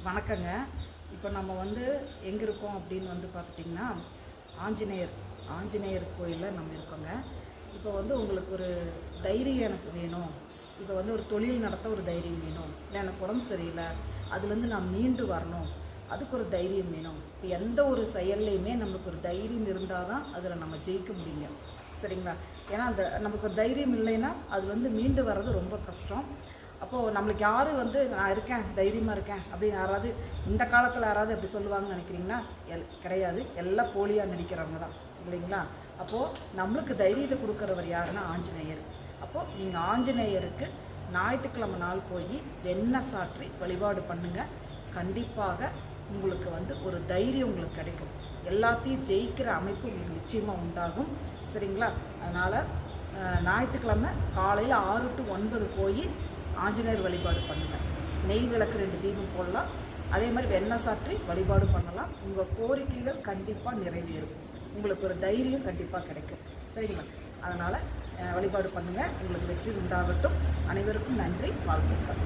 வணக்கங்க. இப்போ நம்ம எங்கே இருக்கோம் அப்படின்னு பார்த்துட்டிங்கன்னா, ஆஞ்சநேயர் கோயிலில் நம்ம இருக்கோங்க. இப்போ உங்களுக்கு ஒரு தைரியம் எனக்கு வேணும். இப்போ ஒரு தொழில் நடத்த ஒரு தைரியம் வேணும். இல்லை எனக்கு உடம்பு சரியில்லை, அதுலேருந்து நான் மீண்டு வரணும், அதுக்கு ஒரு தைரியம் வேணும். இப்போ எந்த ஒரு செயல்லையுமே நம்மளுக்கு ஒரு தைரியம் இருந்தால் தான் அதில் நம்ம ஜெயிக்க முடியுங்க. சரிங்களா? ஏன்னா நமக்கு ஒரு தைரியம் இல்லைன்னா அது மீண்டு வர்றது ரொம்ப கஷ்டம். அப்போது நம்மளுக்கு யார் நான் இருக்கேன், தைரியமாக இருக்கேன் அப்படின்னு யாராவது இந்த காலத்தில் யாராவது அப்படி சொல்லுவாங்கன்னு நினைக்கிறீங்கன்னா கிடையாது. எல்லாம் போலியாக நடிக்கிறவங்க தான், இல்லைங்களா? அப்போது நம்மளுக்கு தைரியத்தை கொடுக்குறவர் யாருன்னா ஆஞ்சநேயர். அப்போது நீங்கள் ஆஞ்சநேயருக்கு ஞாயிற்றுக்கிழமை நாள் போய் வெண்ணெய் சாற்றி வழிபாடு பண்ணுங்கள். கண்டிப்பாக உங்களுக்கு ஒரு தைரியம் உங்களுக்கு கிடைக்கும். எல்லாத்தையும் ஜெயிக்கிற அமைப்பு உங்களுக்கு நிச்சயமாக உண்டாகும். சரிங்களா? அதனால் ஞாயிற்றுக்கிழமை காலையில் 6 to 9 போய் ஆஞ்சநேயர் வழிபாடு பண்ணுங்கள். நெய் விளக்கு 2 தீபம் போடலாம். அதே மாதிரி வெண்ணெய் சாற்றி வழிபாடு பண்ணலாம். உங்கள் கோரிக்கைகள் கண்டிப்பாக நிறைவேறும். உங்களுக்கு ஒரு தைரியம் கண்டிப்பாக கிடைக்கும். சரிங்களா? அதனால் வழிபாடு பண்ணுங்கள். உங்களுக்கு வெற்றி உண்டாகட்டும். அனைவருக்கும் நன்றி. வாழ்த்துக்கள்.